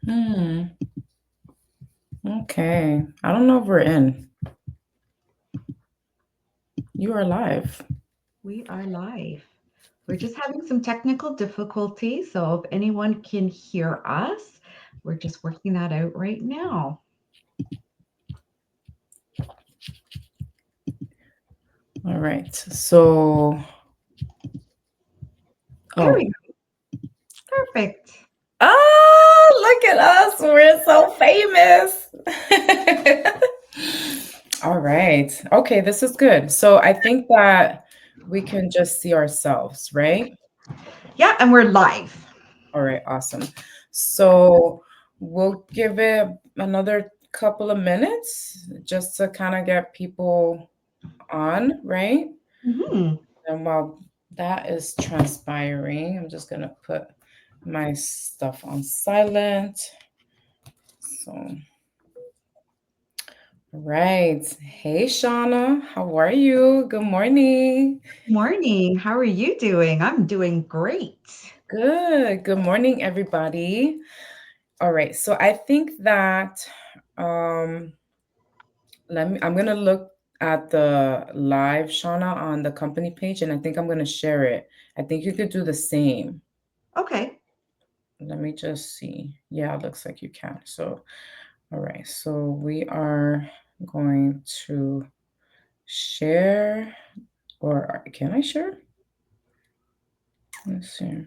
Hmm. Okay. I don't know if we're in. You are live. We are live. We're just having some technical difficulties, so if anyone can hear us, we're just working that out right now. All right. So, There we oh. go. Perfect. Ah, look at us. We're so famous. All right. Okay, this is good. So, I think that we can just see ourselves, right? Yeah, and we're live. All right, awesome. So, we'll give it another couple of minutes just to kind of get people on, right? Mhm. And while that is transpiring, I'm just gonna put my stuff on silent. So, right. Hey, Shauna, how are you? Good morning. Morning. How are you doing? I'm doing great. Good. Good morning, everybody. All right. So I think that um I'm gonna look at the live, Shauna, on the company page, and I think I'm gonna share it. I think you could do the same. Okay. Let me just see. Yeah, it looks like you can. So, all right. So we are going to share, or can I share? Let's see.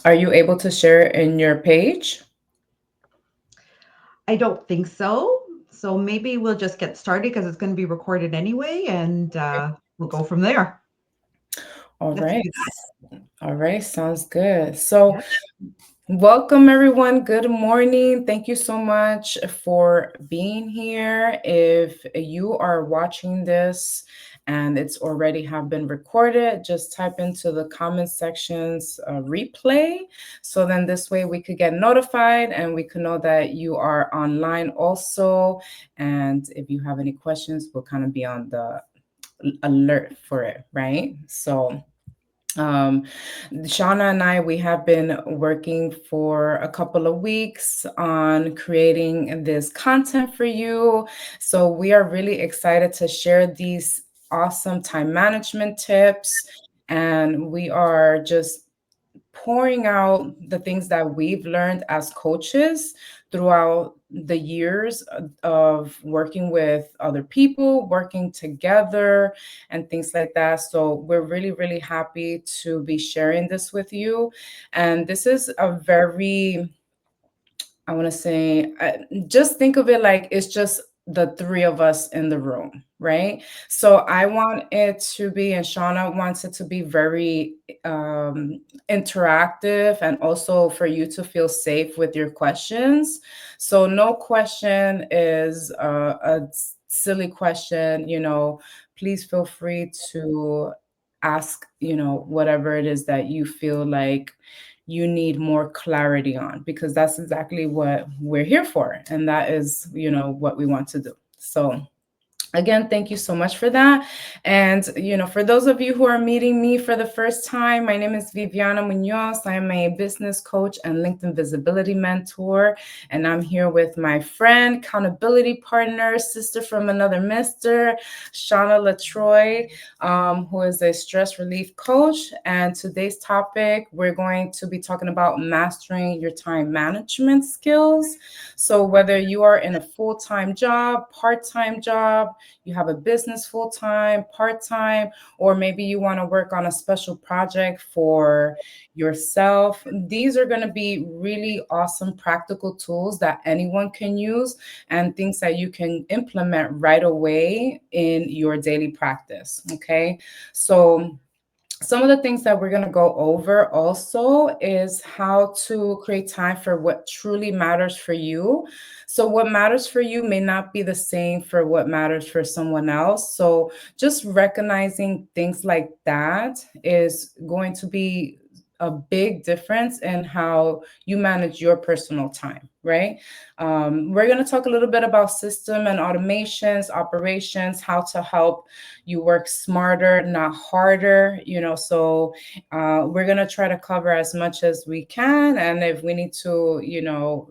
Are you able to share in your page? I don't think so. So maybe we'll just get started because it's going to be recorded anyway, and we'll go from there. All Let's right. do that. All right. Sounds good. So, Yeah. welcome, everyone. Good morning. Thank you so much for being here. If you are watching this and it's already have been recorded, just type into the comment sections replay. So then this way we could get notified and we could know that you are online also. And if you have any questions, we'll kind of be on the alert for it, right? So um, Shauna and I, we have been working for a couple of weeks on creating this content for you. So we are really excited to share these awesome time management tips. And we are just pouring out the things that we've learned as coaches throughout the years of working with other people, working together, and things like that. So, we're really, really happy to be sharing this with you. And this is a very I want to say, just think of it like it's just the three of us in the room, right? So I want it to be, and Shauna wants it to be very interactive and also for you to feel safe with your questions. So no question is a silly question, please feel free to ask, whatever it is that you feel like you need more clarity on, because that's exactly what we're here for, and that is what we want to do. So again, thank you so much for that. And, for those of you who are meeting me for the first time, my name is Viviana Munoz. I'm a business coach and LinkedIn visibility mentor. And I'm here with my friend, accountability partner, sister from another mister, Shawna Lettroy, who is a stress relief coach. And today's topic, we're going to be talking about mastering your time management skills. So, whether you are in a full time job, part time job, you have a business full time, part time, or maybe you want to work on a special project for yourself. These are going to be really awesome practical tools that anyone can use and things that you can implement right away in your daily practice. Okay. So, some of the things that we're going to go over also is how to create time for what truly matters for you. So, what matters for you may not be the same for what matters for someone else. So, just recognizing things like that is going to be a big difference in how you manage your personal time, right? We're going to talk a little bit about system and automations, operations, how to help you work smarter, not harder, So we're going to try to cover as much as we can. And if we need to,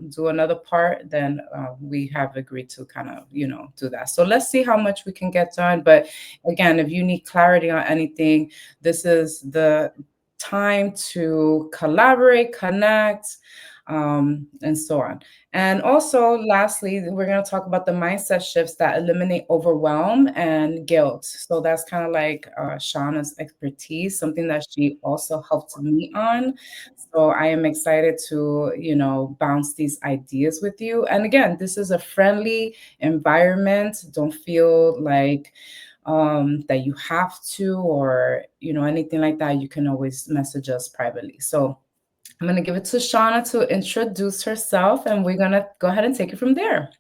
do another part, then we have agreed to kind of, do that. So let's see how much we can get done. But again, if you need clarity on anything, this is the time to collaborate, connect, and so on. And also, lastly, we're going to talk about the mindset shifts that eliminate overwhelm and guilt. So that's kind of like Shauna's expertise, something that she also helped me on. So I am excited to, bounce these ideas with you. And again, this is a friendly environment. Don't feel like that you have to, or anything like that. You can always message us privately. So I'm going to give it to Shauna to introduce herself, and we're going to go ahead and take it from there.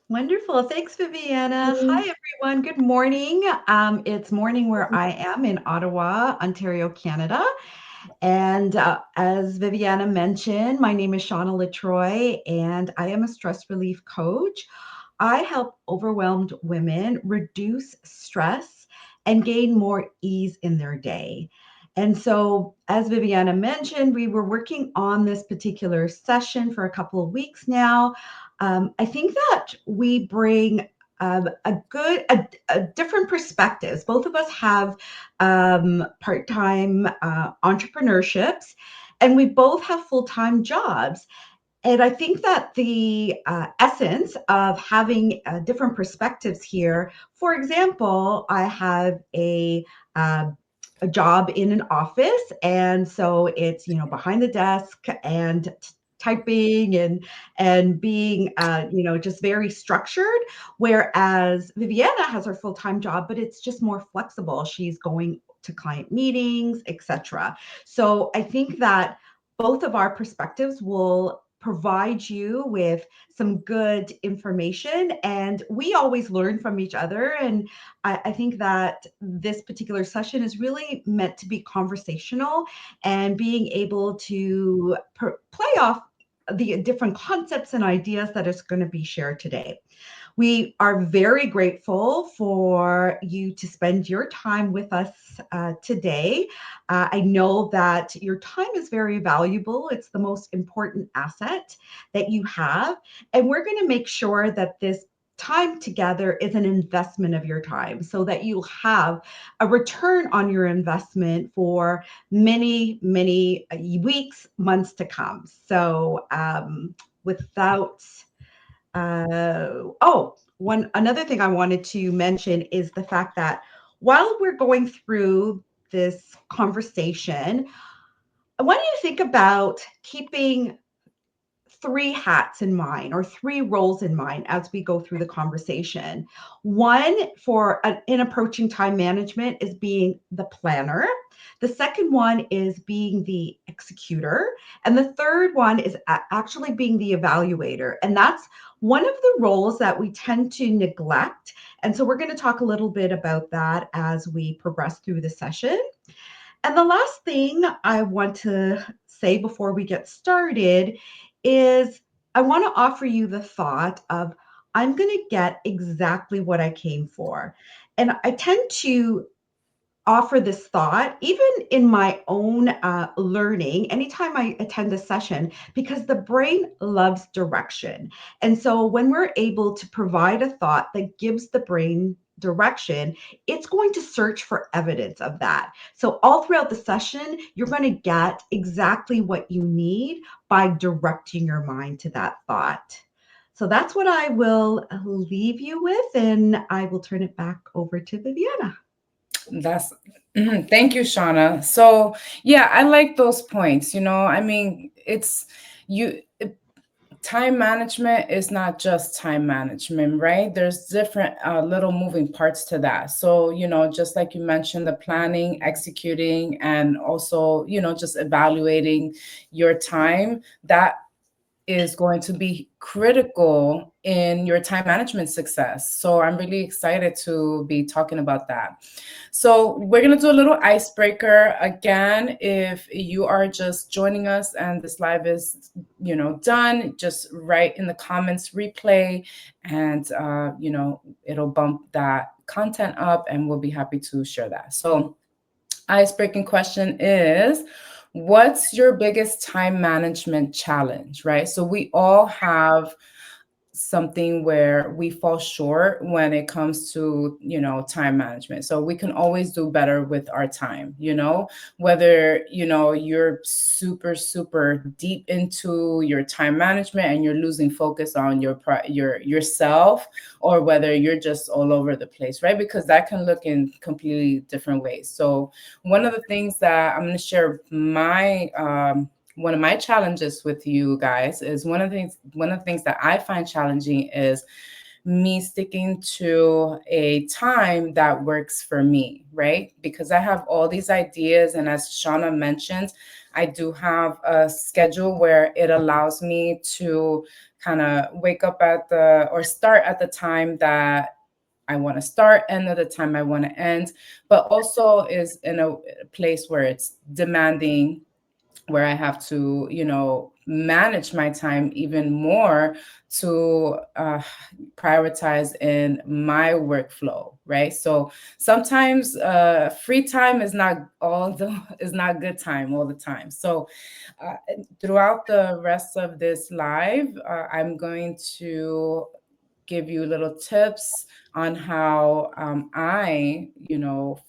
Wonderful. Thanks, Viviana. Hi, everyone. Good morning. It's morning where I am in Ottawa, Ontario, Canada. And as Viviana mentioned, my name is Shawna Lettroy, and I am a stress relief coach. I help overwhelmed women reduce stress and gain more ease in their day. And so, as Viviana mentioned, we were working on this particular session for a couple of weeks now. I think that we bring a different perspectives. Both of us have part-time entrepreneurships, and we both have full-time jobs. And I think that the essence of having different perspectives here, for example, I have a job in an office, and so it's behind the desk and typing and being just very structured, whereas Viviana has her full-time job, but it's just more flexible. She's going to client meetings, etc. So I think that both of our perspectives will provide you with some good information, and we always learn from each other. And I think that this particular session is really meant to be conversational and being able to play off the different concepts and ideas that is going to be shared today. We are very grateful for you to spend your time with us today. I know that your time is very valuable. It's the most important asset that you have. And we're going to make sure that this time together is an investment of your time so that you'll have a return on your investment for many, many weeks, months to come. So without one another thing I wanted to mention is the fact that while we're going through this conversation, I want you to think about keeping three hats in mind or three roles in mind as we go through the conversation. One in approaching time management is being the planner. The second one is being the executor. And the third one is actually being the evaluator. And that's one of the roles that we tend to neglect. And so we're going to talk a little bit about that as we progress through the session. And the last thing I want to say before we get started is I want to offer you the thought of I'm going to get exactly what I came for. And I tend to offer this thought even in my own learning anytime I attend a session, because the brain loves direction. And so when we're able to provide a thought that gives the brain direction, it's going to search for evidence of that. So all throughout the session, you're going to get exactly what you need by directing your mind to that thought. So that's what I will leave you with, and I will turn it back over to Viviana. That's Thank you, Shauna. So yeah, I like those points. I mean, you time management is not just time management, right? There's different little moving parts to that. So, just like you mentioned, the planning, executing, and also, just evaluating your time, that is going to be critical in your time management success. So I'm really excited to be talking about that. So we're going to do a little icebreaker again. If you are just joining us and this live is, done, just write in the comments replay, and it'll bump that content up, and we'll be happy to share that. So icebreaking question is, what's your biggest time management challenge, right? So we all have something where we fall short when it comes to time management. So we can always do better with our time, whether you're super super deep into your time management and you're losing focus on your yourself, or whether you're just all over the place, right? Because that can look in completely different ways. So one of the things that I'm going to share, my one of my challenges with you guys is, one of the things that I find challenging is me sticking to a time that works for me, right? Because I have all these ideas, and as Shawna mentioned, I do have a schedule where it allows me to kind of wake up at the or start at the time that I want to start, end at the time I want to end, but also is in a place where it's demanding, where I have to, manage my time even more to prioritize in my workflow, right? So sometimes free time is not all the is not good time all the time. So uh, throughout the rest of this live, I'm going to give you little tips on how I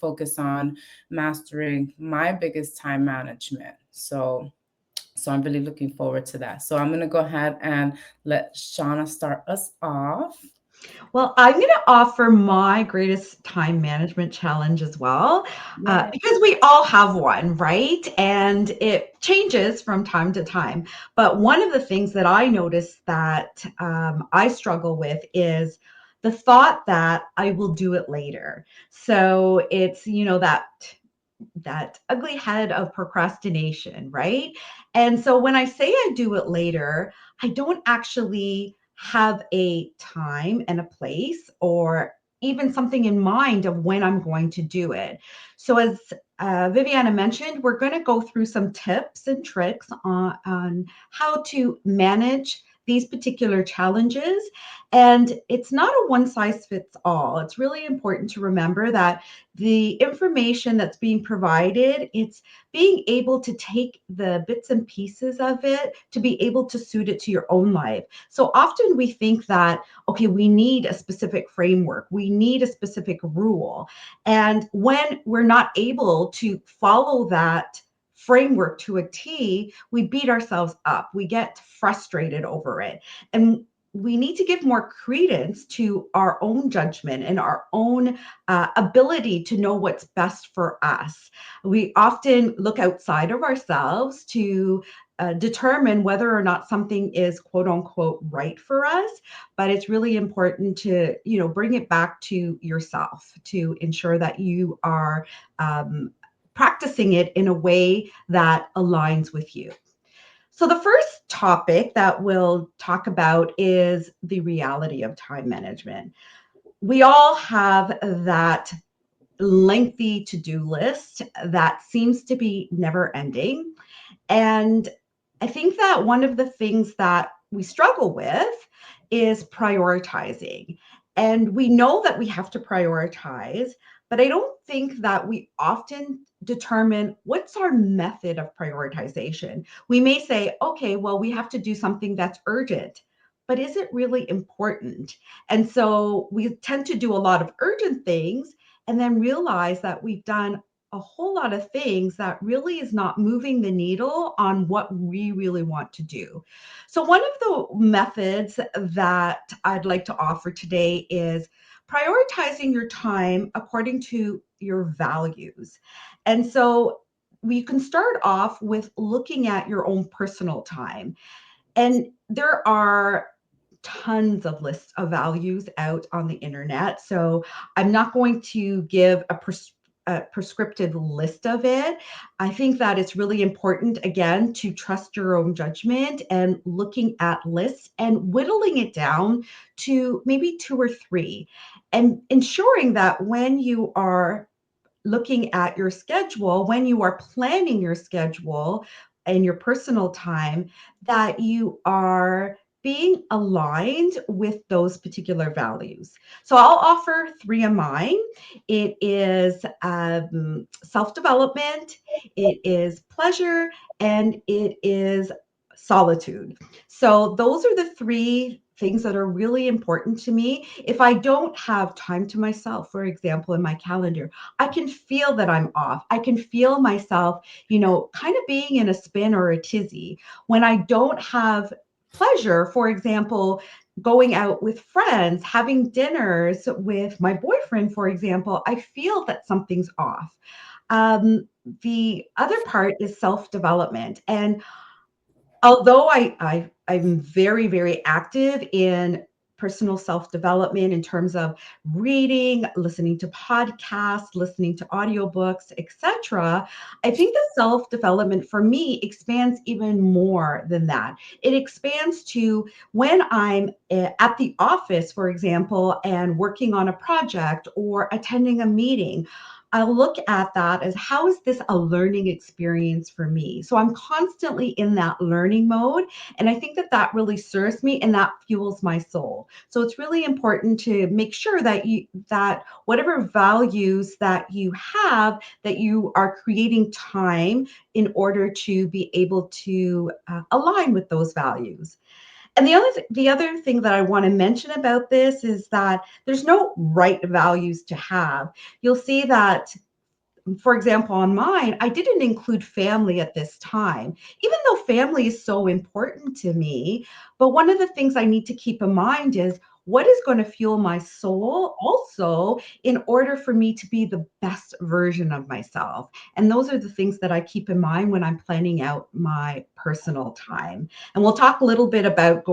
focus on mastering my biggest time management. So I'm really looking forward to that. So I'm going to go ahead and let Shauna start us off. Well, I'm going to offer my greatest time management challenge as well, Yeah. because we all have one, right? And it changes from time to time. But one of the things that I notice that I struggle with is the thought that I will do it later. So it's, that ugly head of procrastination, right? And so when I say I do it later, I don't actually have a time and a place or even something in mind of when I'm going to do it. So, as Viviana mentioned, we're going to go through some tips and tricks on how to manage these particular challenges. And it's not a one size fits all. It's really important to remember that the information that's being provided, it's being able to take the bits and pieces of it to be able to suit it to your own life. So often we think that, okay, we need a specific framework, we need a specific rule. And when we're not able to follow that framework to a T, we beat ourselves up. We get frustrated over it. And we need to give more credence to our own judgment and our own ability to know what's best for us. We often look outside of ourselves to determine whether or not something is quote unquote right for us, but it's really important to bring it back to yourself to ensure that you are practicing it in a way that aligns with you. So, the first topic that we'll talk about is the reality of time management. We all have that lengthy to do list that seems to be never ending. And I think that one of the things that we struggle with is prioritizing. And we know that we have to prioritize, but I don't think that we often determine what's our method of prioritization. We may say, okay, well, we have to do something that's urgent, but is it really important? And so we tend to do a lot of urgent things and then realize that we've done a whole lot of things that really is not moving the needle on what we really want to do. So, one of the methods that I'd like to offer today is prioritizing your time according to your values. And so, we can start off with looking at your own personal time. And there are tons of lists of values out on the internet. So I'm not going to give a prescriptive list of it. I think that it's really important, again, to trust your own judgment and looking at lists and whittling it down to maybe two or three, and ensuring that when you are looking at your schedule, when you are planning your schedule and your personal time, that you are being aligned with those particular values. So I'll offer three of mine. It is self development, it is pleasure, and it is solitude. So those are the three things that are really important to me. If I don't have time to myself, for example, in my calendar, I can feel that I'm off. I can feel myself, kind of being in a spin or a tizzy. When I don't have pleasure, for example, going out with friends, having dinners with my boyfriend, for example, I feel that something's off. Um, the other part is self development. And although I'm very, very active in personal self-development in terms of reading, listening to podcasts, listening to audiobooks, etc., I think the self-development for me expands even more than that. It expands to when I'm at the office, for example, and working on a project or attending a meeting. I look at that as, how is this a learning experience for me? So I'm constantly in that learning mode. And I think that that really serves me and that fuels my soul. So it's really important to make sure that whatever values that you have, that you are creating time in order to be able to align with those values. And the other thing that I want to mention about this is that there's no right values to have. You'll see that, for example, on mine, I didn't include family at this time, even though family is so important to me. But one of the things I need to keep in mind is, what is going to fuel my soul also in order for me to be the best version of myself. And those are the things that I keep in mind when I'm planning out my personal time. And we'll talk a little bit about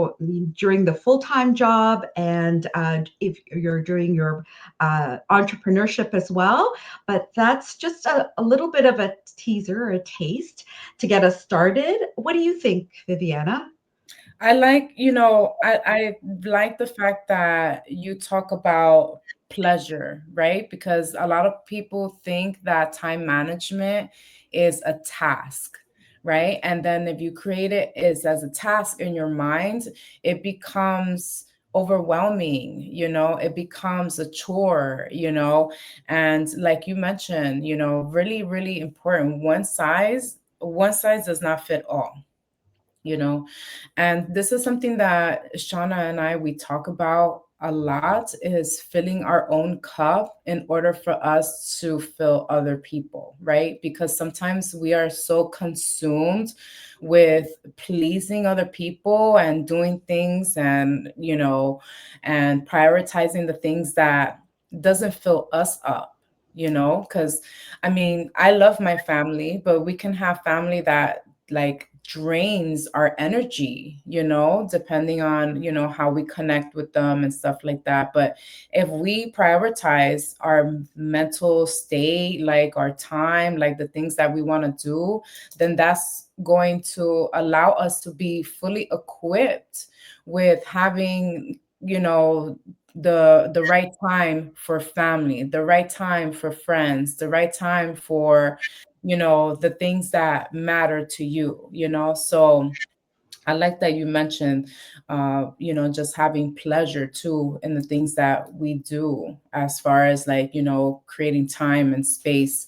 during the full-time job, and if you're doing your entrepreneurship as well. But that's just a little bit of a teaser, a taste to get us started. What do you think, Viviana? I like, I like the fact that you talk about pleasure, right? Because a lot of people think that time management is a task, right? And then if you create it is as a task in your mind, it becomes overwhelming, it becomes a chore, and like you mentioned, really, really important. One size does not fit all, you know and this is something that Shauna and we talk about a lot, is filling our own cup in order for us to fill other people, right? Because sometimes we are so consumed with pleasing other people and doing things, and prioritizing the things that doesn't fill us up, because I mean, I love my family, but we can have family that like drains our energy, depending on, how we connect with them and stuff like that. But if we prioritize our mental state, like our time, like the things that we want to do, then that's going to allow us to be fully equipped with having, the right time for family, the right time for friends, the right time for, the things that matter to you, so I like that you mentioned, just having pleasure too in the things that we do, as far as like, creating time and space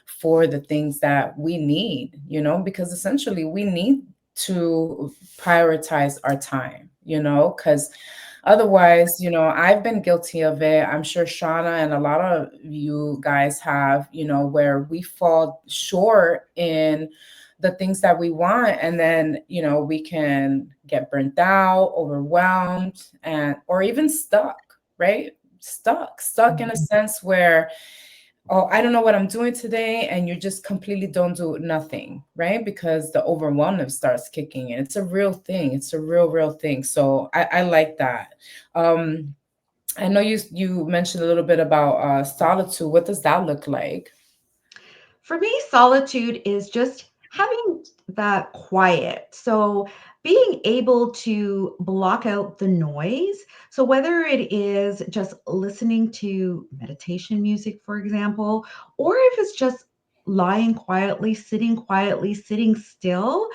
for the things that we need, because essentially we need to prioritize our time, because otherwise, I've been guilty of it. I'm sure Shauna and a lot of you guys have, where we fall short in the things that we want, and then, we can get burnt out, overwhelmed, and or even stuck, right? Stuck in a sense where, oh, I don't know what I'm doing today, and you just completely don't do nothing, right? Because the overwhelm starts kicking in. It's a real thing. It's a real thing. So I like that. um I know you mentioned a little bit about solitude. What does that look like? For me, solitude is just having that quiet. So, being able to block out the noise. So, whether it is just listening to meditation music, for example, or if it's just lying quietly, sitting still,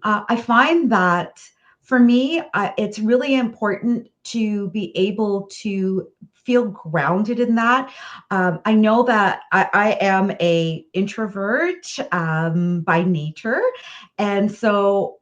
I find that for me, it's really important to be able to feel grounded in that. I know that I am a introvert by nature, and so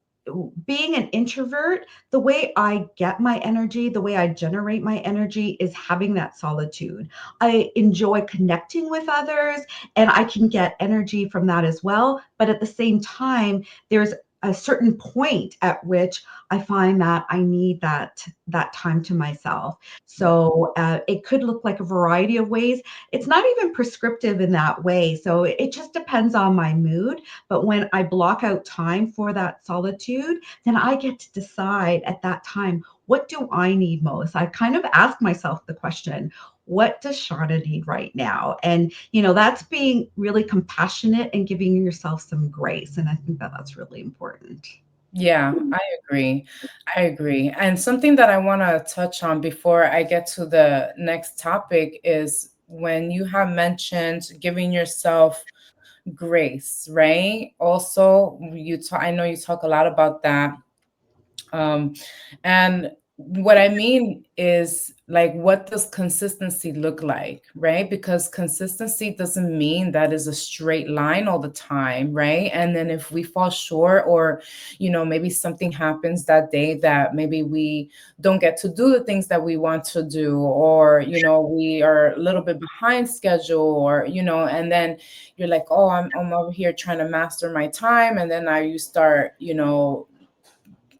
being an introvert, the way I get my energy, the way I generate my energy is having that solitude. I enjoy connecting with others, and I can get energy from that as well. But at the same time, there's a certain point at which I find that I need that time to myself. So it could look like a variety of ways. It's not even prescriptive in that way. So it just depends on my mood. But when I block out time for that solitude, then I get to decide at that time, what do I need most? I kind of ask myself the question, what does Shawna need right now? And, that's being really compassionate and giving yourself some grace. And I think that that's really important. Yeah, I agree. I agree. And something that I want to touch on before I get to the next topic is when you have mentioned giving yourself grace, right? Also, I know you talk a lot about that. Um, and what I mean is, like, what does consistency look like, right? Because consistency doesn't mean that is a straight line all the time, right? And then if we fall short, or, maybe something happens that day that maybe we don't get to do the things that we want to do, or, we are a little bit behind schedule, or, and then you're like, oh, I'm over here trying to master my time. And then now you start,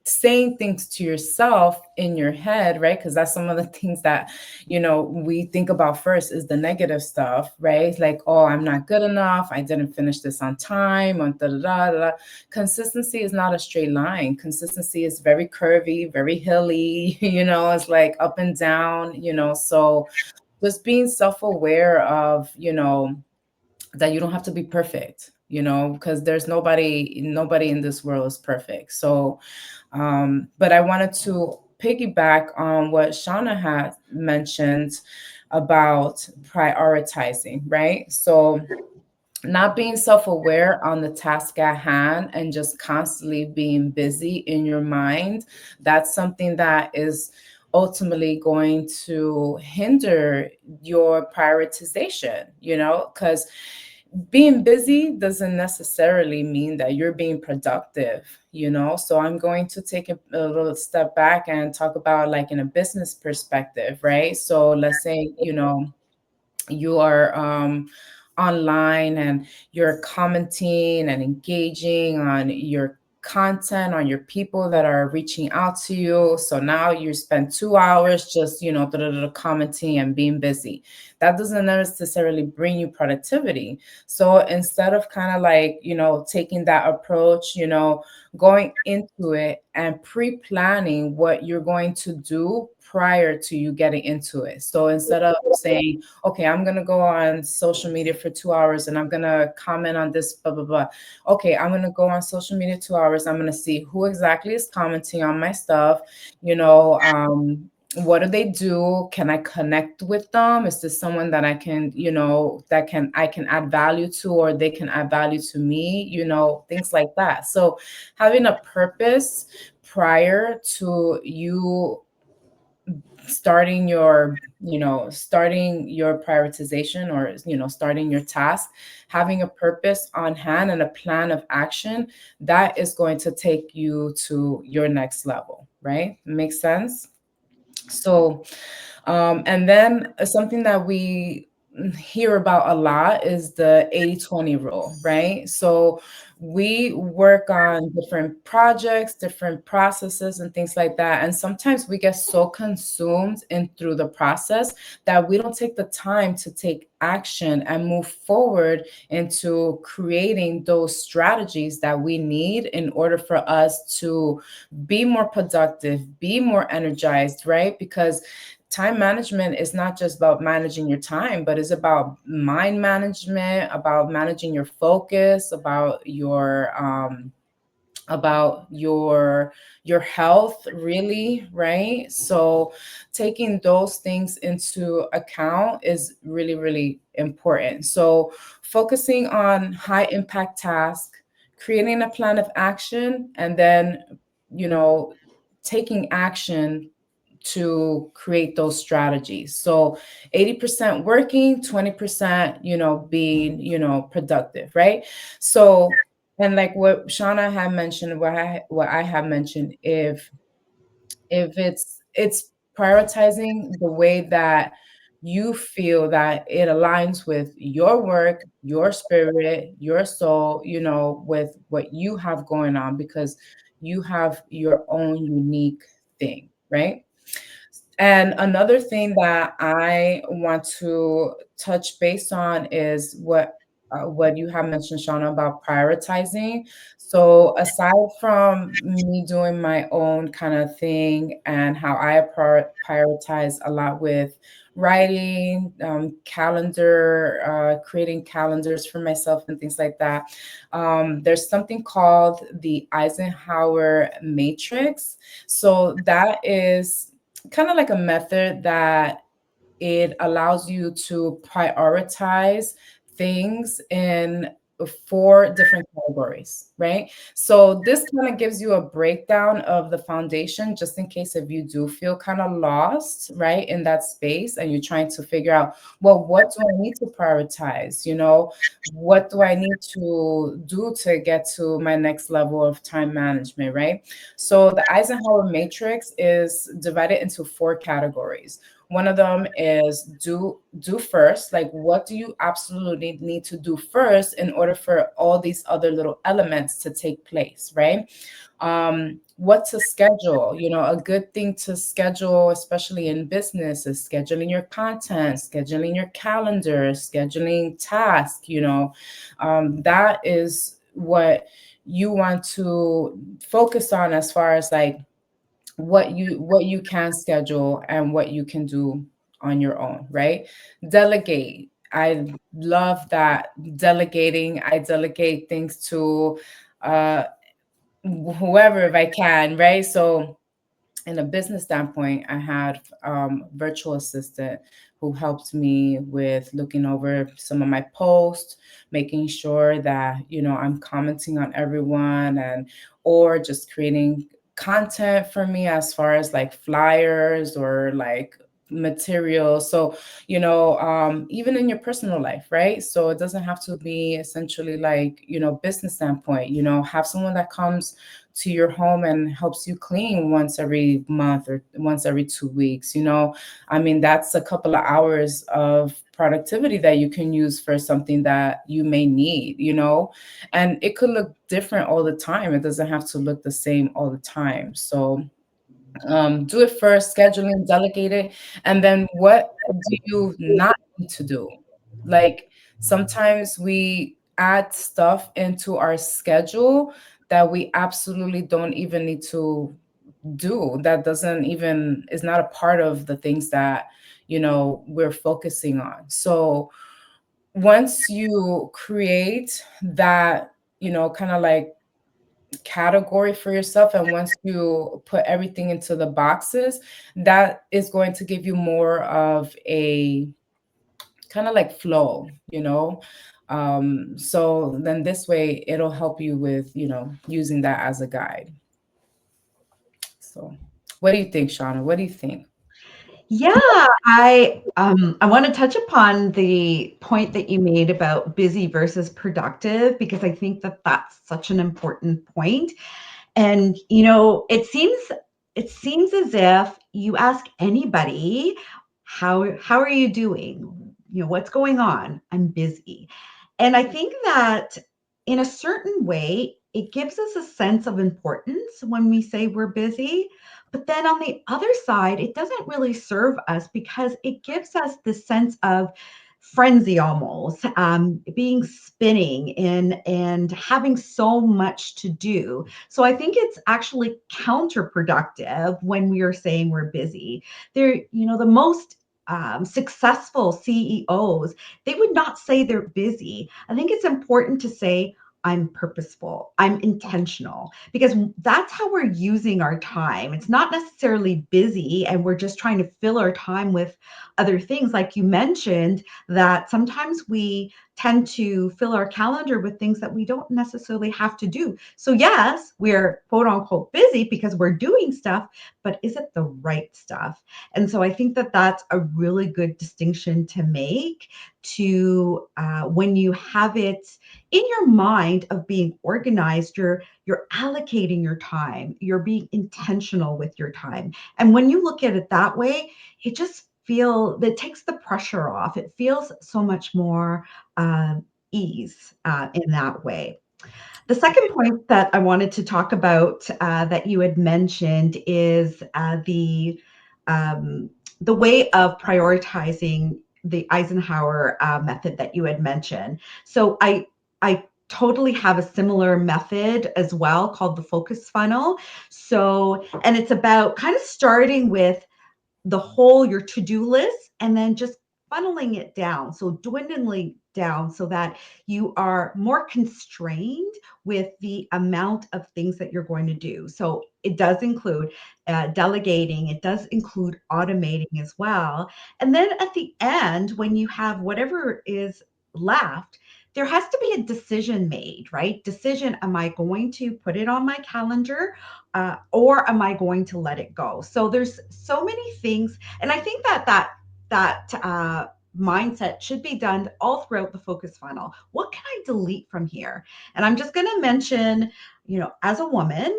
saying things to yourself in your head, right? Because that's some of the things that, we think about first is the negative stuff, right? Like, oh, I'm not good enough. I didn't finish this on time. Da, da, da, da. Consistency is not a straight line. Consistency is very curvy, very hilly, it's like up and down, so just being self-aware of, that you don't have to be perfect, because there's nobody in this world is perfect. So but I wanted to piggyback on what Shauna had mentioned about prioritizing, right? So not being self-aware on the task at hand and just constantly being busy in your mind, that's something that is ultimately going to hinder your prioritization, because being busy doesn't necessarily mean that you're being productive, so I'm going to take a little step back and talk about, like, in a business perspective, right? So let's say, you are online and you're commenting and engaging on your content, on your people that are reaching out to you. So now you spend 2 hours just, commenting and being busy. That doesn't necessarily bring you productivity. So instead of kind of like, taking that approach, going into it and pre-planning what you're going to do prior to you getting into it. So instead of saying, okay, I'm going to go on social media for 2 hours and I'm going to comment on this, blah, blah, blah. Okay, I'm going to go on social media 2 hours. I'm going to see who exactly is commenting on my stuff. What do they do? Can I connect with them? Is this someone that I can, I can add value to, or they can add value to me, things like that. So having a purpose prior to you starting your prioritization, or starting your task, having a purpose on hand and a plan of action, that is going to take you to your next level, right? Makes sense. So and then something that we hear about a lot is the 80-20 rule, right? So we work on different projects, different processes, and things like that. And sometimes we get so consumed in through the process that we don't take the time to take action and move forward into creating those strategies that we need in order for us to be more productive, be more energized, right? Because time management is not just about managing your time, but it's about mind management, about managing your focus, about your health, really, right? So taking those things into account is really, really important. So focusing on high impact tasks, creating a plan of action, and then, you know, taking action to create those strategies. So 80% working, 20%, being, productive, right? So, and like what Shauna had mentioned, what I have mentioned, if it's prioritizing the way that you feel that it aligns with your work, your spirit, your soul, with what you have going on, because you have your own unique thing, right? And another thing that I want to touch base on is what you have mentioned, Shauna, about prioritizing. So aside from me doing my own kind of thing and how I prioritize a lot with writing, creating calendars for myself and things like that, there's something called the Eisenhower matrix. So that is kind of like a method that it allows you to prioritize things in four different categories, right? So this kind of gives you a breakdown of the foundation, just in case if you do feel kind of lost, right, in that space, and you're trying to figure out, well, what do I need to prioritize? What do I need to do to get to my next level of time management, right? So the Eisenhower matrix is divided into four categories. One of them is do first. Like, what do you absolutely need to do first in order for all these other little elements to take place, right? What to schedule. A good thing to schedule, especially in business, is scheduling your content, scheduling your calendar, scheduling tasks. That is what you want to focus on, as far as like what you can schedule and what you can do on your own, right? Delegate. I love that. Delegating. I delegate things to uh whoever, if I can, right? So in a business standpoint, I had virtual assistant who helped me with looking over some of my posts, making sure that I'm commenting on everyone, and or just creating content for me, as far as like flyers or like material. So even in your personal life, right? So it doesn't have to be essentially like business standpoint. Have someone that comes to your home and helps you clean once every month or once every 2 weeks. I mean, that's a couple of hours of productivity that you can use for something that you may need. And it could look different all the time. It doesn't have to look the same all the time. So do it first, scheduling, delegate it, and then what do you not need to do? Like, sometimes we add stuff into our schedule that we absolutely don't even need to do. That doesn't even is not a part of the things that we're focusing on. So once you create that, kind of like category for yourself, and once you put everything into the boxes, that is going to give you more of a kind of like flow. So then this way it'll help you with using that as a guide. So what do you think, Shauna? What do you think? Yeah, I want to touch upon the point that you made about busy versus productive, because I think that that's such an important point. And it seems as if you ask anybody, how are you doing? What's going on? I'm busy. And I think that in a certain way, it gives us a sense of importance when we say we're busy. But then on the other side, it doesn't really serve us, because it gives us the sense of frenzy almost, being spinning and having so much to do. So I think it's actually counterproductive when we are saying we're busy. They're, the most successful CEOs, they would not say they're busy. I think it's important to say, I'm purposeful, I'm intentional, because that's how we're using our time. It's not necessarily busy and we're just trying to fill our time with other things. Like you mentioned, that sometimes we tend to fill our calendar with things that we don't necessarily have to do. So, yes, we're quote unquote busy because we're doing stuff, but is it the right stuff? And so I think that that's a really good distinction to make, to when you have it in your mind of being organized, you're allocating your time, you're being intentional with your time. And when you look at it that way, it just it takes the pressure off. It feels so much more ease in that way. The second point that I wanted to talk about that you had mentioned is the way of prioritizing the Eisenhower method that you had mentioned. So I totally have a similar method as well called the focus funnel. So, and it's about kind of starting with your to-do list, and then just funneling it down, so dwindling down so that you are more constrained with the amount of things that you're going to do. So it does include delegating, it does include automating as well. And then at the end, when you have whatever is left, there has to be a decision made, right? Decision, am I going to put it on my calendar, or am I going to let it go? So there's so many things, and I think that mindset should be done all throughout the focus funnel. What can I delete from here? And I'm just going to mention, as a woman,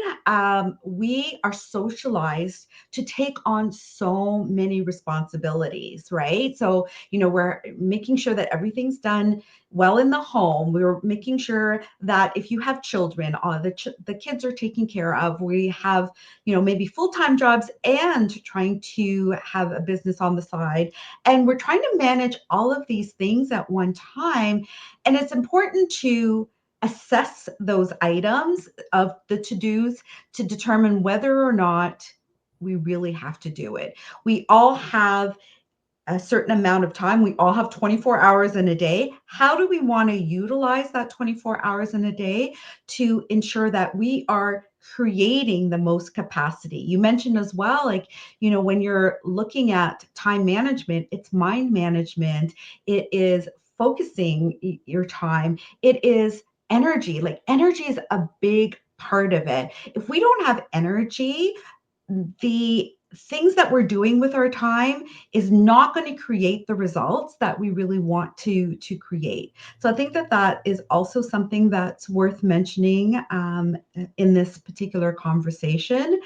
we are socialized to take on so many responsibilities, right? So, we're making sure that everything's done well in the home. We're making sure that if you have children, the kids are taken care of. We have, maybe full-time jobs and trying to have a business on the side. And we're trying to manage all of these things at one time. And it's important to assess those items of the to-dos to determine whether or not we really have to do it. We all have a certain amount of time. We all have 24 hours in a day. How do we want to utilize that 24 hours in a day to ensure that we are creating the most capacity? You mentioned as well, like, when you're looking at time management, it's mind management, it is focusing your time, it is energy. Like, energy is a big part of it. If we don't have energy, the things that we're doing with our time is not going to create the results that we really want to create. So I think that that is also something that's worth mentioning in this particular conversation.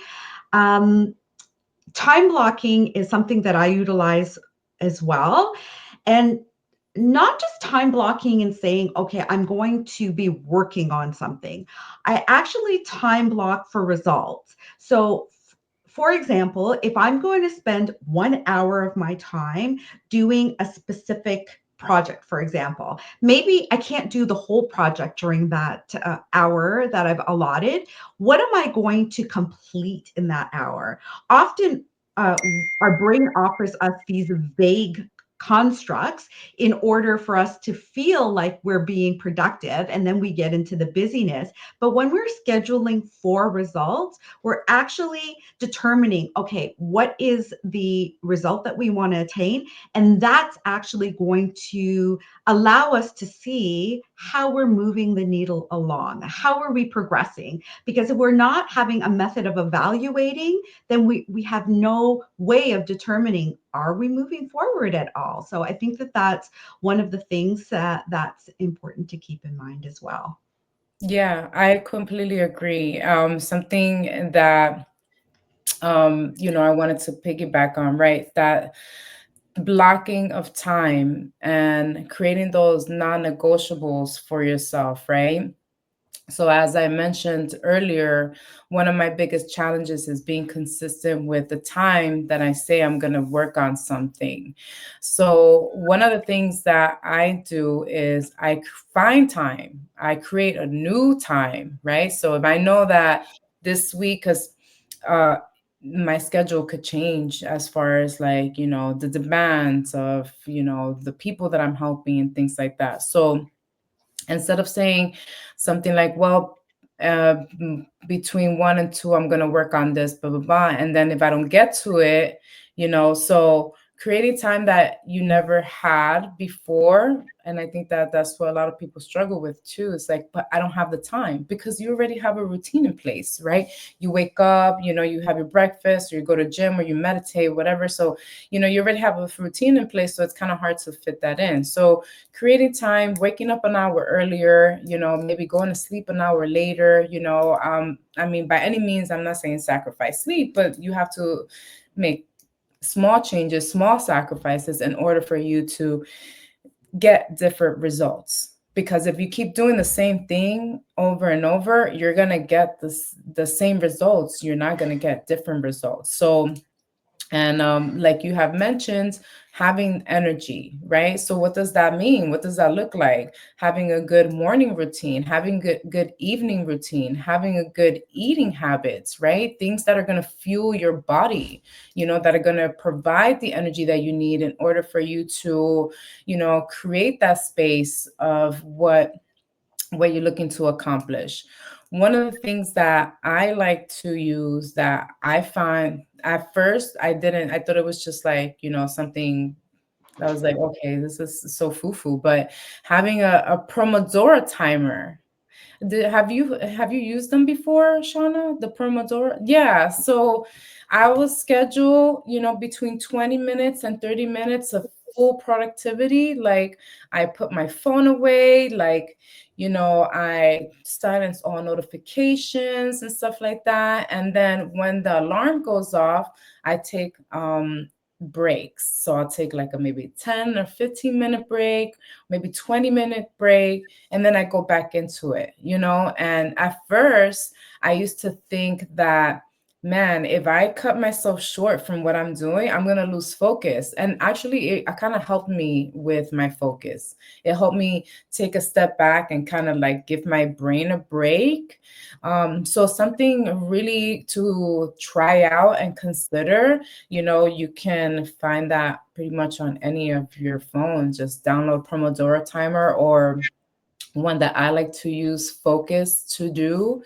Um, Time blocking is something that I utilize as well. And not just time blocking and saying, okay, I'm going to be working on something. I actually time block for results. So, for example, if I'm going to spend 1 hour of my time doing a specific project, for example, maybe I can't do the whole project during that hour that I've allotted. What am I going to complete in that hour? Often, uh, our brain offers us these vague constructs in order for us to feel like we're being productive, and then we get into the busyness. But when we're scheduling for results, we're actually determining, okay, what is the result that we want to attain? And that's actually going to allow us to see how we're moving the needle along. How are we progressing? Because if we're not having a method of evaluating, then we have no way of determining, are we moving forward at all? So I think that that's one of the things that's important to keep in mind as well. Yeah, I completely agree. Something that I wanted to piggyback on, right? That blocking of time and creating those non-negotiables for yourself, right? So, as I mentioned earlier, one of my biggest challenges is being consistent with the time that I say I'm going to work on something. So, one of the things that I do is find time, I create a new time, right? So, if I know that this week, because uh, my schedule could change as far as like, the demands of, the people that I'm helping and things like that. So, instead of saying something like, well, between 1 and 2 I'm going to work on this, blah blah blah, and then if I don't get to it, so creating time that you never had before. And I think that that's what a lot of people struggle with too. It's like, but I don't have the time, because you already have a routine in place, right? You wake up, you have your breakfast, or you go to gym, or you meditate, whatever. So you already have a routine in place, so it's kind of hard to fit that in. So creating time, waking up an hour earlier, maybe going to sleep an hour later, I mean, by any means, I'm not saying sacrifice sleep, but you have to make small changes, small sacrifices in order for you to get different results. Because if you keep doing the same thing over and over, you're going to get the same results. You're not going to get different results. So, and like you have mentioned, having energy, right? So what does that mean? What does that look like? Having a good morning routine, having good evening routine, having a good eating habits, right? Things that are going to fuel your body, that are going to provide the energy that you need in order for you to, create that space of what you're looking to accomplish. One of the things that I like to use, that I find, at first I thought it was just like, something that was like, okay, this is so foo-foo, but having a Pomodoro timer. Have you used them before, Shauna? The Pomodoro? Yeah. So I will schedule, between 20 minutes and 30 minutes of full productivity. Like, I put my phone away, like, I silence all notifications and stuff like that. And then when the alarm goes off, I take breaks. So I'll take like a maybe 10 or 15-minute break, maybe 20-minute break, and then I go back into it, And at first, I used to think that, man, if I cut myself short from what I'm doing, I'm going to lose focus. And actually, it kind of helped me with my focus. It helped me take a step back and kind of like give my brain a break. So, something really to try out and consider. You can find that pretty much on any of your phones. Just download Pomodoro timer, or one that I like to use, Focus to do.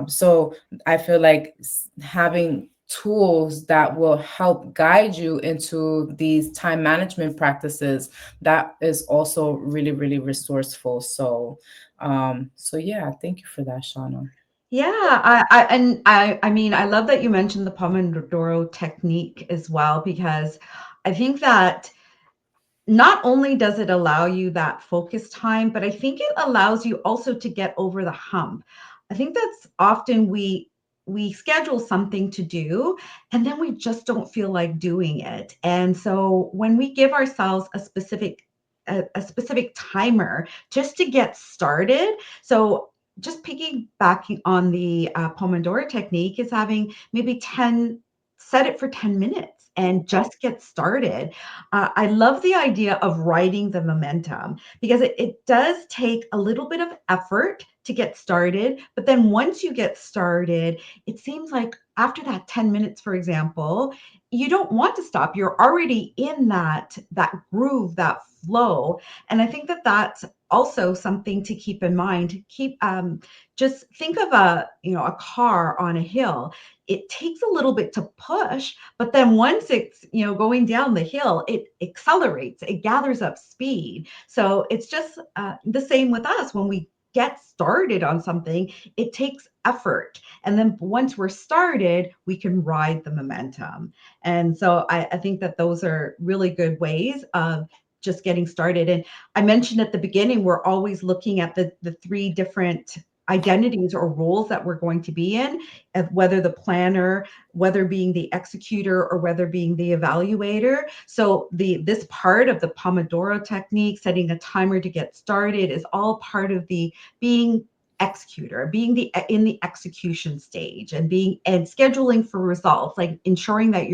So I feel like having tools that will help guide you into these time management practices, that is also really, really resourceful. So yeah, thank you for that, Shauna. Yeah, I mean, I love that you mentioned the Pomodoro technique as well, because I think that not only does it allow you that focus time, but I think it allows you also to get over the hump. I think that's often we schedule something to do and then we just don't feel like doing it. And so when we give ourselves a specific timer just to get started, so just piggybacking on the Pomodoro technique is having maybe 10, set it for 10 minutes and just get started. I love the idea of riding the momentum, because it does take a little bit of effort to get started. But then once you get started, it seems like after that 10 minutes, for example, you don't want to stop. You're already in that groove, that flow. And I think that that's also something to keep in mind. Just think of a car on a hill. It takes a little bit to push, but then once it's going down the hill, it accelerates, it gathers up speed. So it's just the same with us. When we get started on something, it takes effort, and then once we're started, we can ride the momentum. And so I think that those are really good ways of just getting started. And I mentioned at the beginning, we're always looking at the three different identities or roles that we're going to be in, whether the planner, whether being the executor, or whether being the evaluator. So this part of the Pomodoro technique, setting a timer to get started, is all part of the being executor, being in the execution stage, and being and scheduling for results, like ensuring that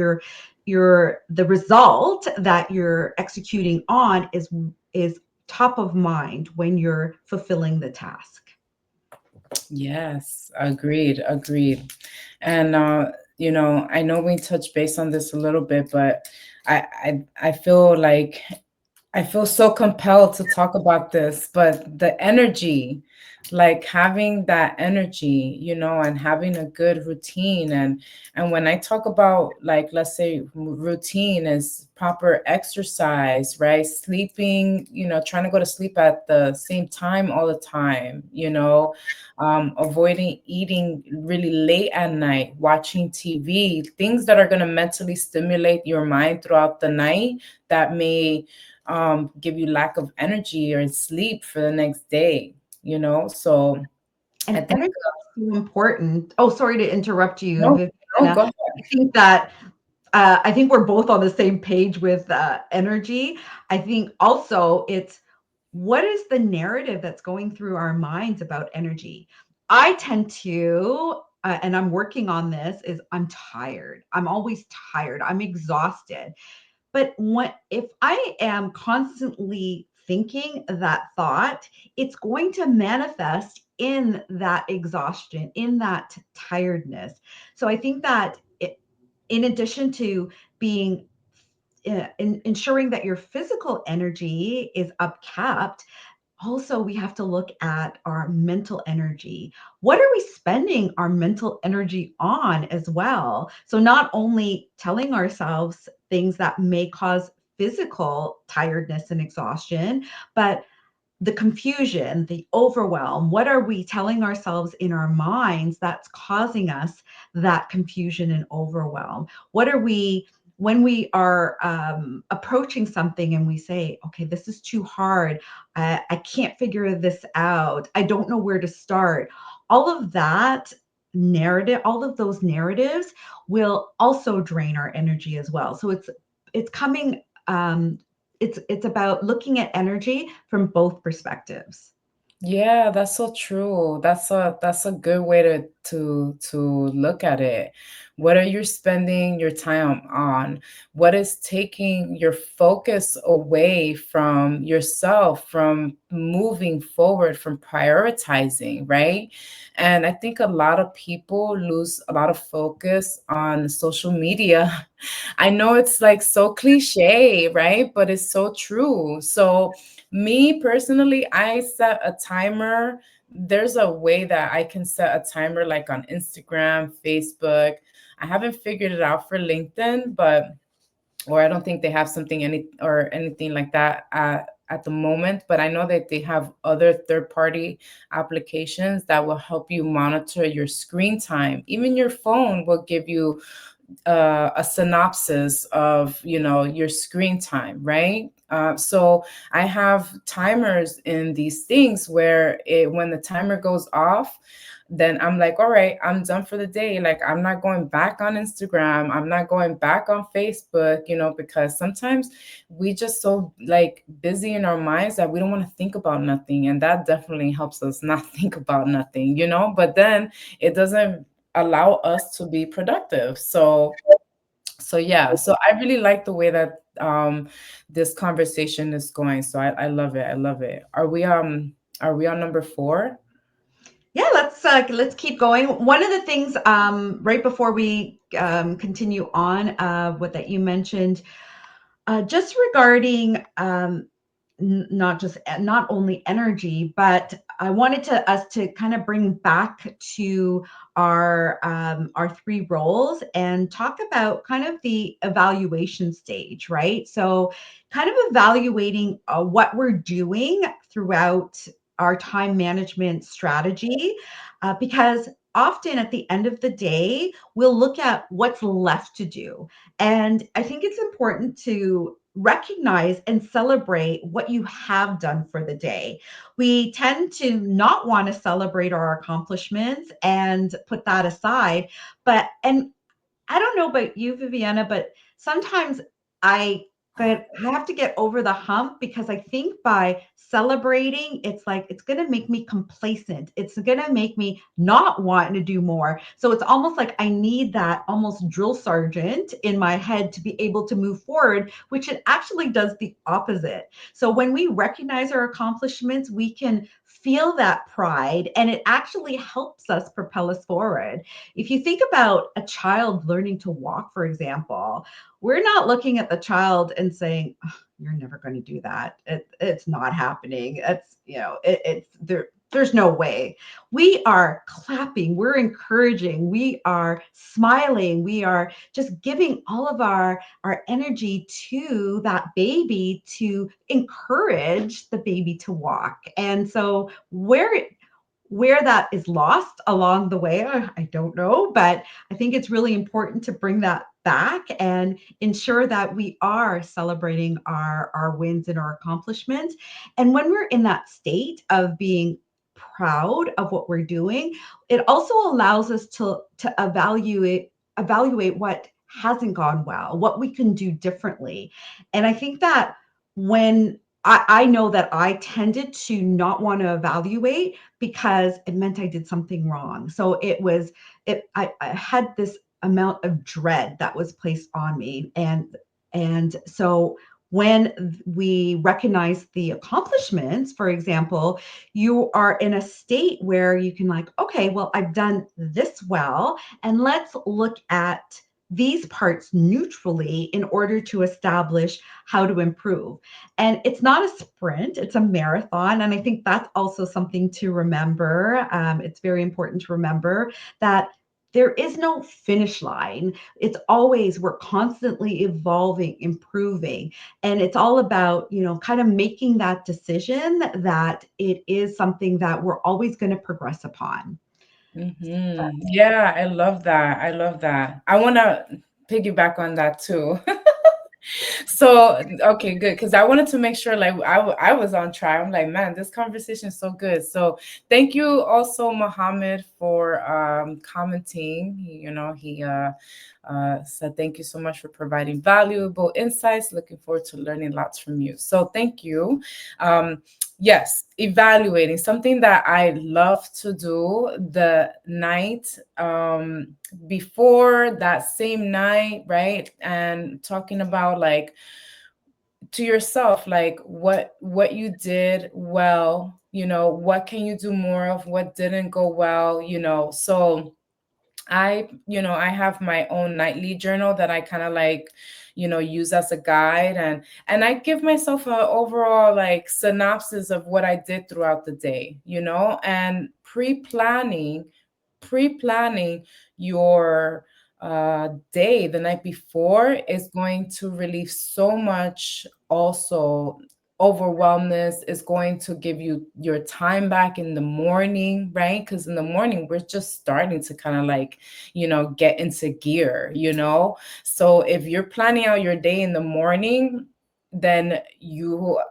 the result that you're executing on is top of mind when you're fulfilling the task. Yes, agreed, agreed. And I know we touched base on this a little bit, but I feel like I feel so compelled to talk about this, but the energy, like having that energy, and having a good routine. And when I talk about, like, let's say routine is proper exercise, right? Sleeping, trying to go to sleep at the same time all the time, avoiding eating really late at night, watching TV, things that are going to mentally stimulate your mind throughout the night that may give you lack of energy or sleep for the next day, So I And think, energy is so important. Oh, sorry to interrupt you, no, no, Viviana. go ahead. I think we're both on the same page with energy. I think also it's what is the narrative that's going through our minds about energy? I tend to, and I'm working on this, is I'm tired. I'm always tired. I'm exhausted. But what if I am constantly thinking that thought, it's going to manifest in that exhaustion, in that tiredness. So I think that in addition to being ensuring that your physical energy is upkept, also we have to look at our mental energy. What are we spending our mental energy on as well? So not only telling ourselves things that may cause physical tiredness and exhaustion, but the confusion, the overwhelm, what are we telling ourselves in our minds that's causing us that confusion and overwhelm? What are we, when we are approaching something and we say, okay, this is too hard, I can't figure this out, I don't know where to start. All of that narrative, all of those narratives will also drain our energy as well. So it's coming it's about looking at energy from both perspectives. Yeah, that's so true. That's a good way to look at it. What are you spending your time on? What is taking your focus away from yourself, from moving forward, from prioritizing, right? And I think a lot of people lose a lot of focus on social media. I know it's like so cliche, right? But it's so true. So me personally, I set a timer. There's a way that I can set a timer like on Instagram, Facebook. I haven't figured it out for LinkedIn, but or I don't think they have something anything like that at the moment, but I know that they have other third-party applications that will help you monitor your screen time. Even your phone will give you a synopsis of your screen time, right? So I have timers in these things where when the timer goes off, then I'm like, all right, I'm done for the day. Like, I'm not going back on Instagram, I'm not going back on Facebook, because sometimes we just so like busy in our minds that we don't want to think about nothing, and that definitely helps us not think about nothing, but then it doesn't allow us to be productive. So yeah, so I really like the way that this conversation is going. So I love it. I love it. Are we on number 4? Yeah, let's keep going. One of the things right before we continue on, what that you mentioned, just regarding not only energy, but I wanted to us to kind of bring back to our 3 roles and talk about kind of the evaluation stage, right? So, kind of evaluating what we're doing throughout our time management strategy, because often at the end of the day, we'll look at what's left to do. And I think it's important to recognize and celebrate what you have done for the day. We tend to not want to celebrate our accomplishments and put that aside. And I don't know about you, Viviana, but sometimes I but I have to get over the hump because I think by celebrating, it's like it's going to make me complacent. It's going to make me not want to do more. So it's almost like I need that almost drill sergeant in my head to be able to move forward, which it actually does the opposite. So when we recognize our accomplishments, we can feel that pride and it actually helps us propel us forward. If you think about a child learning to walk, for example, we're not looking at the child and saying, "Oh, you're never going to do that. It's not happening. It's, it's there. There's no way." We are clapping, we're encouraging, we are smiling, we are just giving all of our energy to that baby to encourage the baby to walk. And so where that is lost along the way, I don't know, but I think it's really important to bring that back and ensure that we are celebrating our wins and our accomplishments. And when we're in that state of being proud of what we're doing, it also allows us to evaluate what hasn't gone well, what we can do differently. And I think that when I know that I tended to not want to evaluate because it meant I did something wrong. So I had this amount of dread that was placed on me. And so when we recognize the accomplishments, for example, you are in a state where you can like, okay, well, I've done this well, and let's look at these parts neutrally in order to establish how to improve. And it's not a sprint, it's a marathon. And I think that's also something to remember. It's very important to remember that there is no finish line. It's always, we're constantly evolving, improving. And it's all about, kind of making that decision that it is something that we're always going to progress upon. Yeah, I love that. I love that. I want to piggyback on that too. So, okay, good. Because I wanted to make sure, like, I was on track. I'm like, man, this conversation is so good. So, thank you also, Mohammed, for commenting. He said, thank you so much for providing valuable insights. Looking forward to learning lots from you. So, thank you. Yes, evaluating, something that I love to do the night before, that same night, right? And talking about, like, to yourself, like, what you did well, what can you do more of, what didn't go well, so I have my own nightly journal that I kind of like, use as a guide, and I give myself a overall, like, synopsis of what I did throughout the day, and pre-planning your day the night before is going to relieve so much. Also, overwhelmness is going to give you your time back in the morning, right? Because in the morning we're just starting to kind of like, get into gear, so if you're planning out your day in the morning, then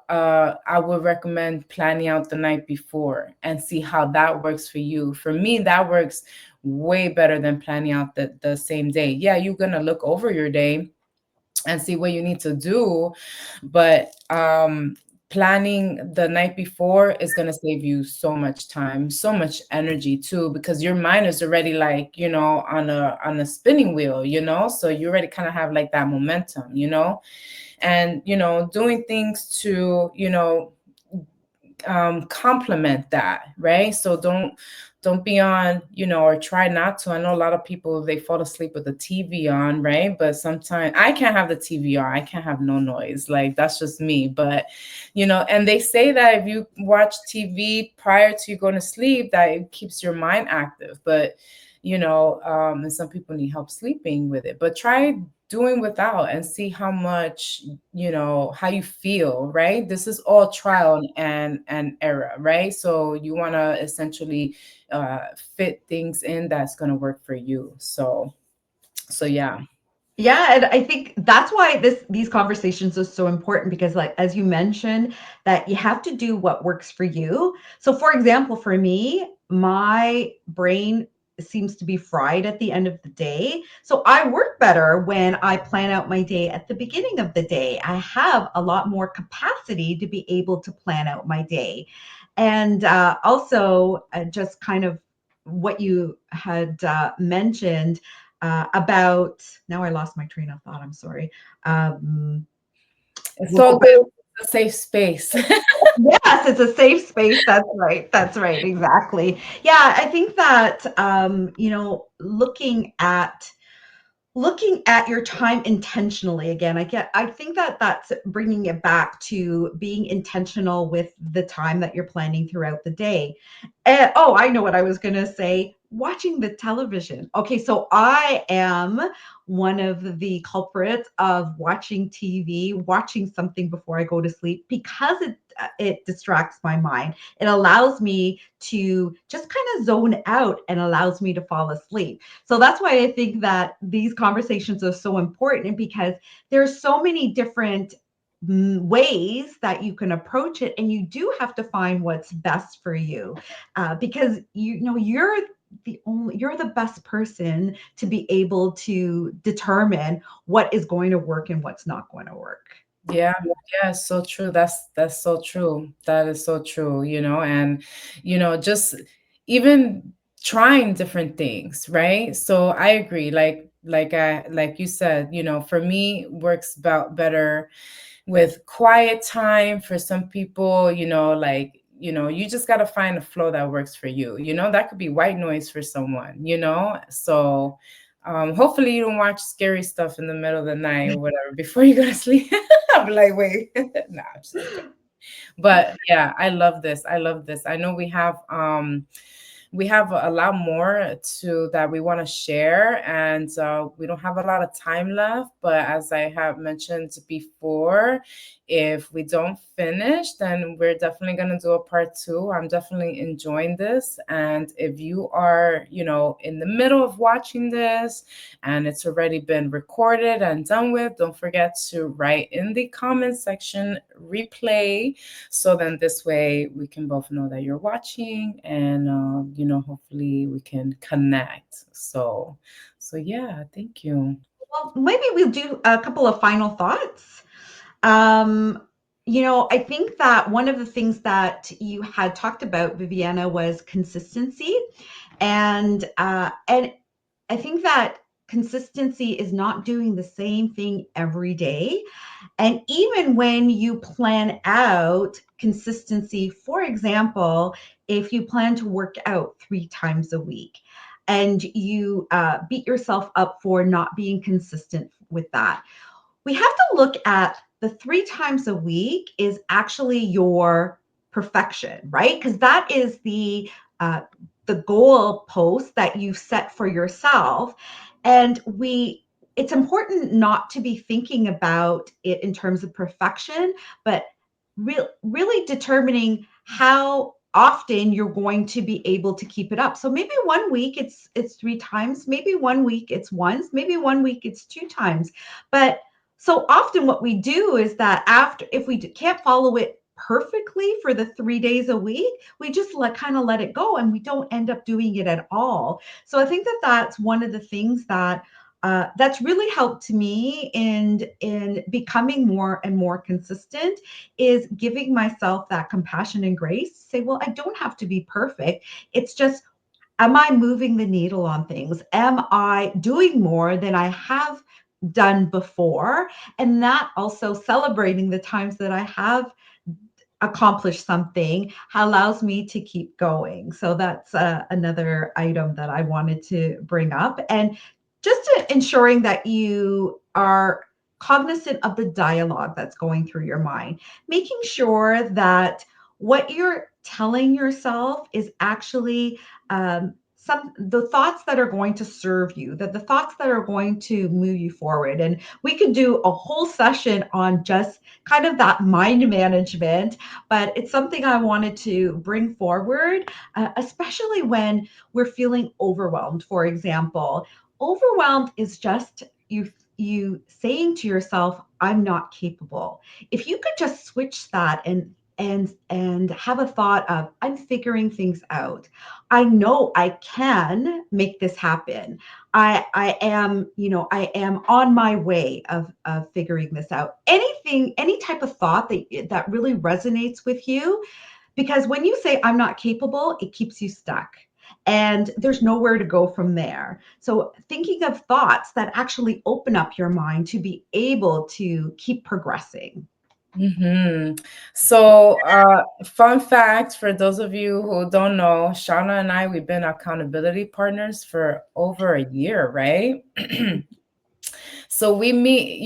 I would recommend planning out the night before and see how that works for you. For me, that works way better than planning out the same day. Yeah, you're gonna look over your day and see what you need to do, but planning the night before is going to save you so much time, so much energy too, because your mind is already, like, on a spinning wheel, so you already kind of have like that momentum, and doing things to complement that, right? So don't be on, or try not to. I know a lot of people, they fall asleep with the TV on, right? But sometimes I can't have the TV on. I can't have no noise. Like, that's just me. But and they say that if you watch TV prior to you going to sleep, that it keeps your mind active. But and some people need help sleeping with it. But try doing without and see how much, how you feel, right? This is all trial and error, right? So you want to essentially fit things in that's going to work for you. So yeah. Yeah, and I think that's why these conversations are so important because, like, as you mentioned, that you have to do what works for you. So for example, for me, my brain seems to be fried at the end of the day. So I work better when I plan out my day at the beginning of the day. I have a lot more capacity to be able to plan out my day. And also, just kind of what you had mentioned about, now I lost my train of thought. I'm sorry. Um, It's we'll go all back. good. It's a safe space. Yes, it's a safe space. That's right. That's right. Exactly. Yeah, I think that looking at your time intentionally again, I think that that's bringing it back to being intentional with the time that you're planning throughout the day. Oh, I know what I was going to say. Watching the television. Okay, so I am one of the culprits of watching TV, watching something before I go to sleep, because it distracts my mind. It allows me to just kind of zone out and allows me to fall asleep. So that's why I think that these conversations are so important, because there's so many different ways that you can approach it, and you do have to find what's best for you, because you're the best person to be able to determine what is going to work and what's not going to work. Yeah, yeah, so true. That's so true. That is so true, and just even trying different things, right? So I agree. Like you said, for me works about better with quiet time. For some people, you just got to find a flow that works for you. That could be white noise for someone. So hopefully you don't watch scary stuff in the middle of the night or whatever before you go to sleep. I'm like, wait. Nah, I'm just kidding. But yeah, I love this. I love this. I know we have a lot more to that we want to share, and we don't have a lot of time left. But as I have mentioned before, if we don't finish, then we're definitely going to do a part two. I'm definitely enjoying this, and if you are in the middle of watching this and it's already been recorded and done with, don't forget to write in the comment section replay, so then this way we can both know that you're watching, and hopefully we can connect. So yeah, thank you. Well, maybe we'll do a couple of final thoughts. I think that one of the things that you had talked about, Viviana, was consistency, and I think that consistency is not doing the same thing every day. And even when you plan out consistency, for example, if you plan to work out 3 times a week and you beat yourself up for not being consistent with that, we have to look at the 3 times a week is actually your perfection, right? Because that is uh, the goal post that you set for yourself. And it's important not to be thinking about it in terms of perfection, but really determining how often you're going to be able to keep it up. So maybe one week it's 3 times, maybe one week it's once, maybe one week it's 2 times. But so often what we do is that after, if we can't follow it perfectly for the 3 days a week, we just let it go, and we don't end up doing it at all. So I think that that's one of the things that that's really helped me in becoming more and more consistent, is giving myself that compassion and grace. Say, well, I don't have to be perfect. It's just, am I moving the needle on things? Am I doing more than I have done before? And that also, celebrating the times that I have accomplished something, allows me to keep going. So that's another item that I wanted to bring up. And just ensuring that you are cognizant of the dialogue that's going through your mind, making sure that what you're telling yourself is actually the thoughts that are going to serve you, that the thoughts that are going to move you forward. And we could do a whole session on just kind of that mind management, but it's something I wanted to bring forward, especially when we're feeling overwhelmed. For example, overwhelmed is just you saying to yourself, I'm not capable. If you could just switch that and and have a thought of, I'm figuring things out. I know I can make this happen. I am, I am on my way of figuring this out. Anything, any type of thought that really resonates with you, because when you say I'm not capable, it keeps you stuck. And there's nowhere to go from there. So, thinking of thoughts that actually open up your mind to be able to keep progressing. Hmm. So, fun fact for those of you who don't know, Shauna and I, we've been accountability partners for over a year, right? So we meet,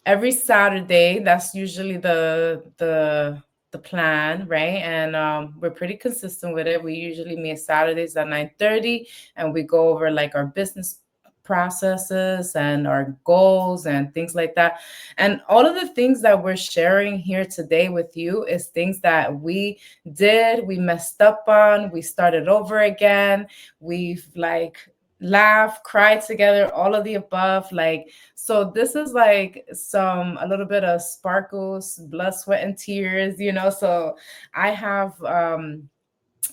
every Saturday. That's usually the plan, right? And we're pretty consistent with it. We usually meet Saturdays at 9:30, and we go over like our business processes and our goals and things like that. And all of the things that we're sharing here today with you is things that we did, we messed up on, we started over again. We've like laugh, cry together, all of the above. Like, so this is like a little bit of sparkles, blood, sweat, and tears, you know. So I have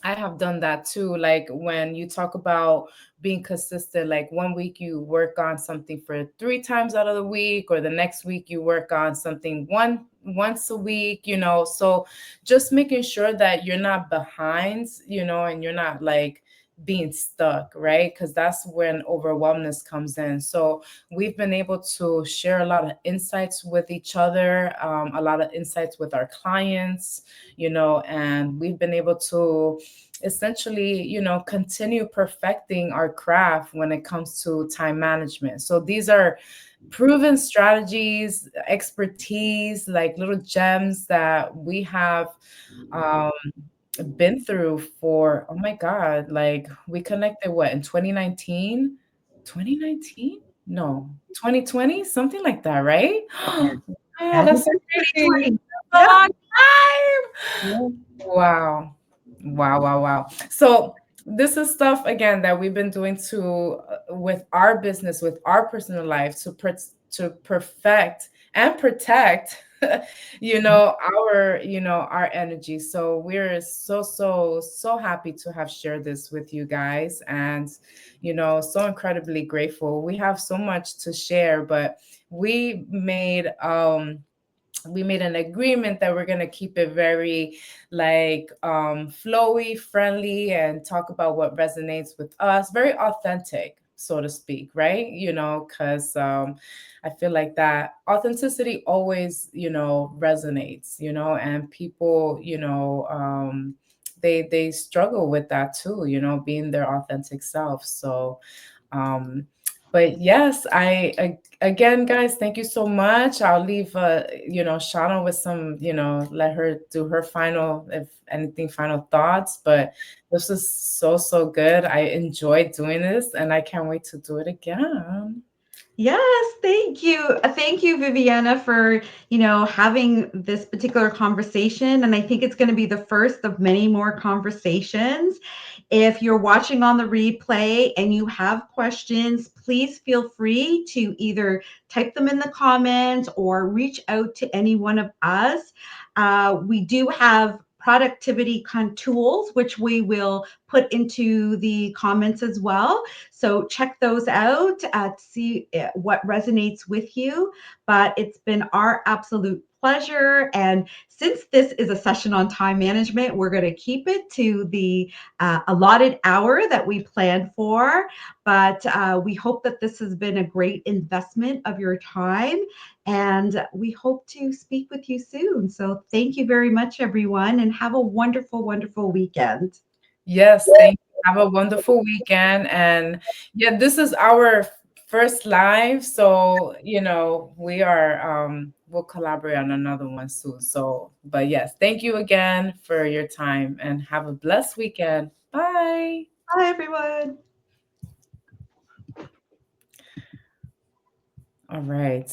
I have done that too. Like when you talk about being consistent, like one week you work on something for three times out of the week, or the next week you work on something once a week, you know. So just making sure that you're not behind, you know, and you're not like being stuck, right? Because that's when overwhelmness comes in. So we've been able to share a lot of insights with each other, a lot of insights with our clients, you know, and we've been able to essentially, you know, continue perfecting our craft when it comes to time management. So these are proven strategies, expertise, like little gems that we have um, been through for, oh my God, like we connected what in 2019? 2019? No, 2020, something like that, right? And Wow, that that's is so in crazy. 2020. That's a Yeah. long time. Yeah. Wow. Wow, wow, wow. So this is stuff again that we've been doing to with our business, with our personal life to perfect and protect our energy. So we're so happy to have shared this with you guys, and so incredibly grateful. We have so much to share, but we made we made an agreement that we're going to keep it very like flowy, friendly, and talk about what resonates with us, very authentic, so to speak, right? Because I feel like that authenticity always resonates, and people they struggle with that too, being their authentic self. So um but yes, again, guys, thank you so much. I'll leave Shauna with some, let her do her final, if anything, final thoughts. But this is so good. I enjoyed doing this, and I can't wait to do it again. Yes, thank you. Thank you, Viviana, for, having this particular conversation. And I think it's going to be the first of many more conversations. If you're watching on the replay and you have questions, please feel free to either type them in the comments or reach out to any one of us. We do have productivity tools, which we will put into the comments as well. So check those out to see what resonates with you. But it's been our absolute pleasure. And since this is a session on time management, we're going to keep it to the allotted hour that we planned for. But we hope that this has been a great investment of your time. And we hope to speak with you soon. So thank you very much, everyone, and have a wonderful, wonderful weekend. Yes, thank you. Have a wonderful weekend. And yeah, this is our first live. So, we'll collaborate on another one soon. So, but yes, thank you again for your time, and have a blessed weekend. Bye. Bye, everyone. All right.